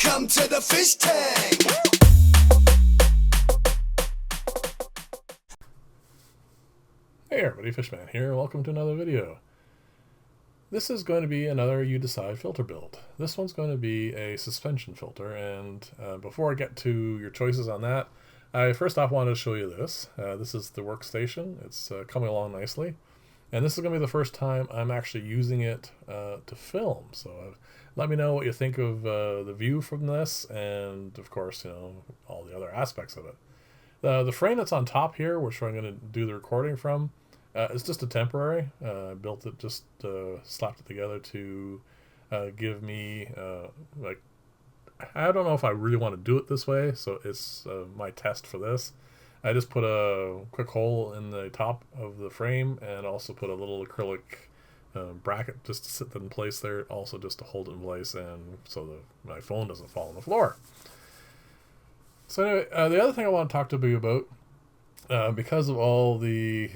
Welcome to the fish tank. Hey everybody, Fishman here. Welcome to another video. This is going to be another You Decide filter build. This one's going to be a suspension filter, and before I get to your choices on that, I first off wanted to show you this. This is the workstation. It's coming along nicely, and this is going to be the first time I'm actually using it to film. So let me know what you think of the view from this, and of course, you know, all the other aspects of it. The frame that's on top here, which I'm going to do the recording from, it's just a temporary. I built it, just slapped it together to give me, like, I don't know if I really want to do it this way, so it's my test for this. I just put a quick hole in the top of the frame and also put a little acrylic bracket just to sit in place there, also just to hold it in place and so my phone doesn't fall on the floor. So anyway, the other thing I want to talk to you about, because of all the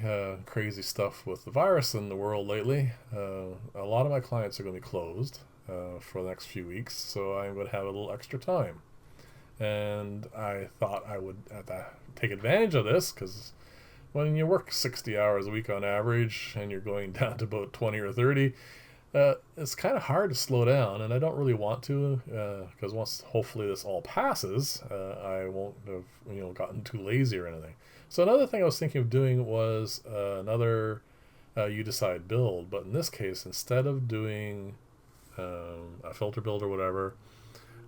crazy stuff with the virus in the world lately, a lot of my clients are going to be closed for the next few weeks, so I'm going to have a little extra time. And I thought I would take advantage of this, because when you work 60 hours a week on average and you're going down to about 20 or 30, it's kind of hard to slow down, and I don't really want to, because once hopefully this all passes, I won't have gotten too lazy or anything. So another thing I was thinking of doing was another You Decide build, but in this case, instead of doing a filter build or whatever,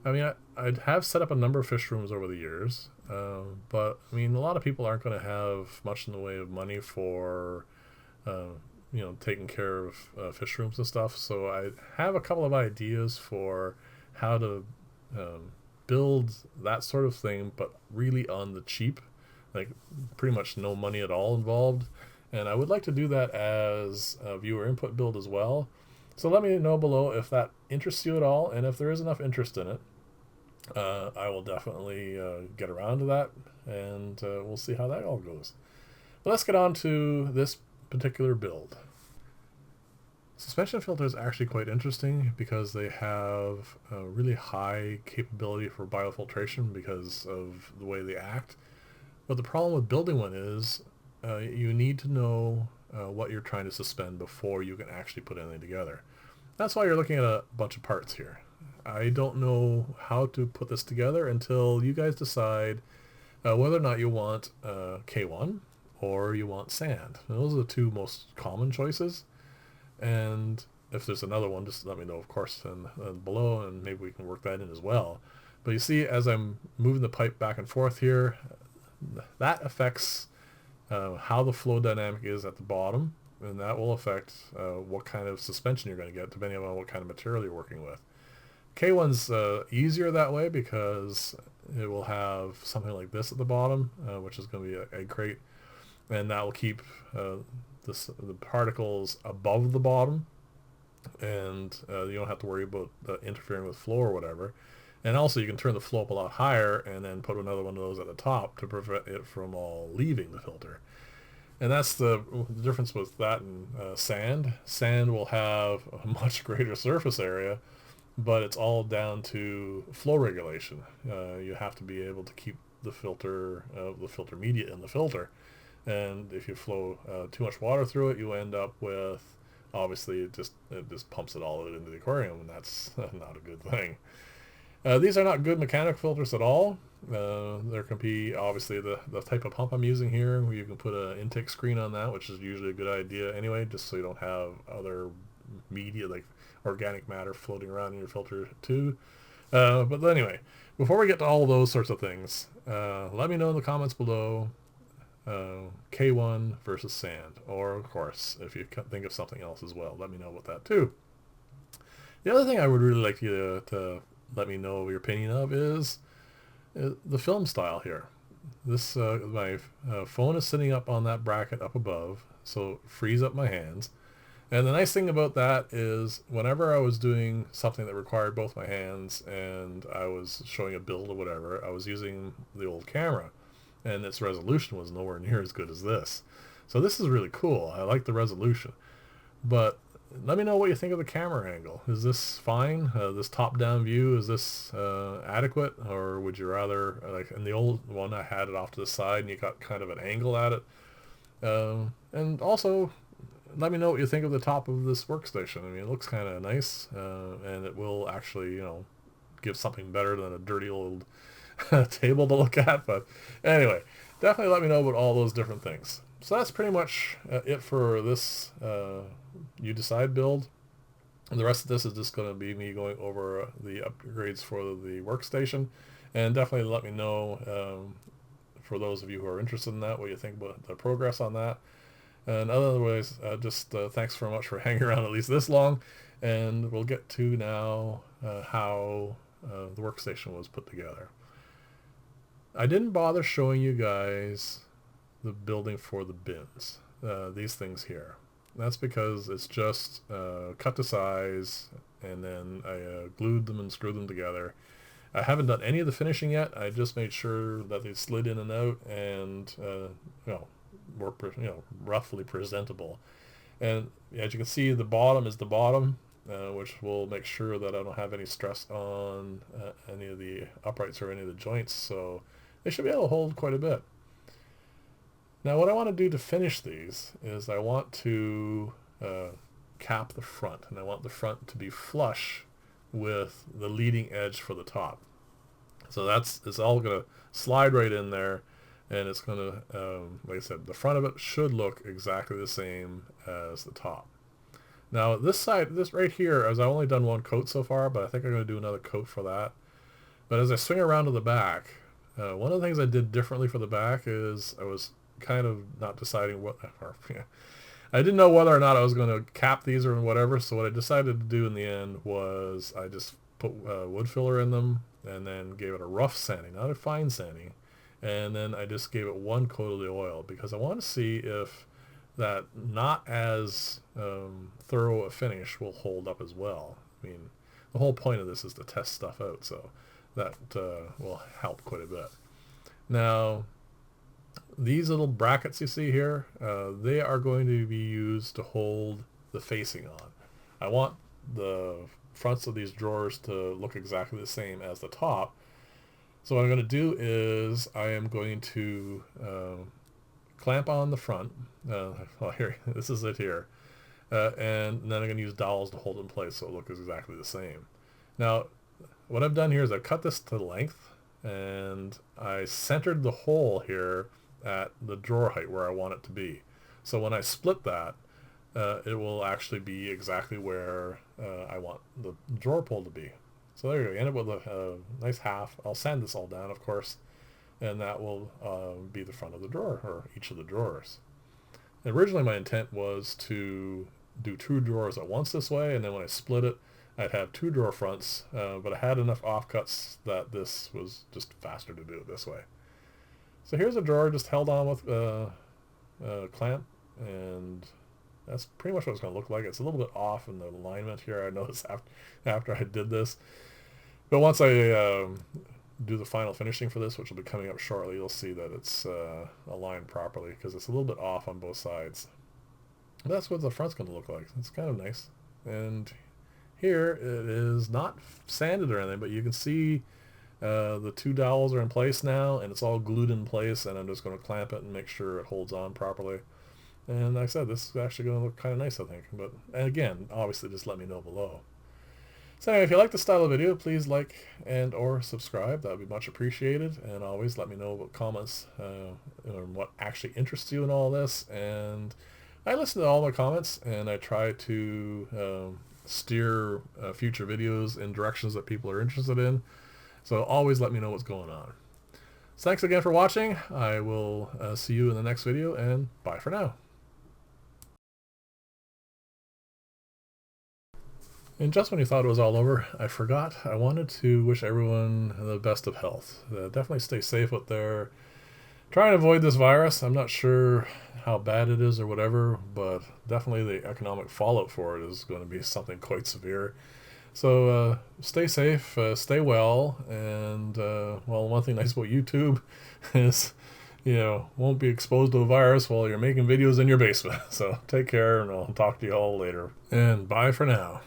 I mean, I have set up a number of fish rooms over the years, but I mean, a lot of people aren't going to have much in the way of money for taking care of fish rooms and stuff. So I have a couple of ideas for how to build that sort of thing, but really on the cheap, like pretty much no money at all involved. And I would like to do that as a viewer input build as well. So let me know below if that interests you at all, and if there is enough interest in it, I will definitely get around to that, and we'll see how that all goes. But let's get on to this particular build. Suspension filters are actually quite interesting because they have a really high capability for biofiltration because of the way they act. But the problem with building one is you need to know what you're trying to suspend before you can actually put anything together. That's why you're looking at a bunch of parts here. I don't know how to put this together until you guys decide whether or not you want K1 or you want sand. And those are the two most common choices. And if there's another one, just let me know, of course, and below, and maybe we can work that in as well. But you see, as I'm moving the pipe back and forth here, that affects how the flow dynamic is at the bottom, and that will affect what kind of suspension you're going to get, depending on what kind of material you're working with. K1's easier that way because it will have something like this at the bottom, which is going to be an egg crate, and that will keep the particles above the bottom, and you don't have to worry about interfering with flow or whatever. And also you can turn the flow up a lot higher and then put another one of those at the top to prevent it from all leaving the filter. And that's the difference with that and sand. Sand will have a much greater surface area, but it's all down to flow regulation. You have to be able to keep the filter media in the filter. And if you flow too much water through it, you end up with, obviously, it just pumps it all into the aquarium, and that's not a good thing. These are not good mechanical filters at all. There can be, obviously, the type of pump I'm using here, where you can put an intake screen on that, which is usually a good idea anyway, just so you don't have other media, like organic matter, floating around in your filter too. But anyway, before we get to all those sorts of things, let me know in the comments below, K1 versus sand, or of course, if you think of something else as well, let me know about that too. The other thing I would really like you to let me know your opinion of is the film style here. This my phone is sitting up on that bracket up above, so it frees up my hands. And the nice thing about that is whenever I was doing something that required both my hands and I was showing a build or whatever, I was using the old camera, and its resolution was nowhere near as good as this. So this is really cool. I like the resolution. But let me know what you think of the camera angle. Is this fine? This top-down view, is this adequate? Or would you rather, like in the old one, I had it off to the side and you got kind of an angle at it. And also, let me know what you think of the top of this workstation. I mean, it looks kind of nice, and it will actually, give something better than a dirty old table to look at. But anyway, definitely let me know about all those different things. So that's pretty much it for this You Decide build. And the rest of this is just going to be me going over the upgrades for the workstation. And definitely let me know, for those of you who are interested in that, what you think about the progress on that. And otherwise, just thanks very much for hanging around at least this long. And we'll get to now how the workstation was put together. I didn't bother showing you guys the building for the bins, these things here. That's because it's just cut to size, and then I glued them and screwed them together. I haven't done any of the finishing yet. I just made sure that they slid in and out and were roughly presentable. And as you can see, the bottom is the bottom, which will make sure that I don't have any stress on any of the uprights or any of the joints. So they should be able to hold quite a bit. Now what I want to do to finish these is I want to cap the front, and I want the front to be flush with the leading edge for the top. So it's all going to slide right in there, and it's going to, like I said, the front of it should look exactly the same as the top. Now this side, this right here, as I've only done one coat so far, but I think I'm going to do another coat for that. But as I swing around to the back, one of the things I did differently for the back is I was kind of not deciding what, I didn't know whether or not I was going to cap these or whatever. So what I decided to do in the end was I just put wood filler in them and then gave it a rough sanding, not a fine sanding. And then I just gave it one coat of the oil because I want to see if that not as thorough a finish will hold up as well. I mean, the whole point of this is to test stuff out, so that will help quite a bit. Now, these little brackets you see here, they are going to be used to hold the facing on. I want the fronts of these drawers to look exactly the same as the top. So what I'm going to do is I am going to clamp on the front. Well, here, this is it here. And then I'm going to use dowels to hold it in place so it looks exactly the same. Now, what I've done here is I've cut this to length, and I centered the hole here at the drawer height where I want it to be. So when I split that, it will actually be exactly where I want the drawer pull to be. So there you go. You end up with a nice half. I'll sand this all down, of course, and that will be the front of the drawer, or each of the drawers. And originally my intent was to do 2 drawers at once this way, and then when I split it, I'd have 2 drawer fronts, but I had enough offcuts that this was just faster to do it this way. So here's a drawer just held on with a clamp, and that's pretty much what it's going to look like. It's a little bit off in the alignment here, I noticed after I did this. But once I do the final finishing for this, which will be coming up shortly, you'll see that it's aligned properly because it's a little bit off on both sides. But that's what the front's going to look like. It's kind of nice. And here it is not sanded or anything, but you can see the 2 dowels are in place now, and it's all glued in place, and I'm just going to clamp it and make sure it holds on properly. And like I said, this is actually going to look kind of nice, I think. But and again, obviously, just let me know below. So anyway, if you like the style of video, please like and or subscribe. That would be much appreciated. And always let me know about comments and what actually interests you in all this. And I listen to all my comments, and I try to steer future videos in directions that people are interested in. So always let me know what's going on. So thanks again for watching. I will see you in the next video, and bye for now. And just when you thought it was all over, I forgot. I wanted to wish everyone the best of health. Definitely stay safe out there. Try and avoid this virus. I'm not sure how bad it is or whatever, but definitely the economic fallout for it is going to be something quite severe. So stay safe, stay well, and well, one thing nice about YouTube is won't be exposed to a virus while you're making videos in your basement. So take care, and I'll talk to you all later. And bye for now.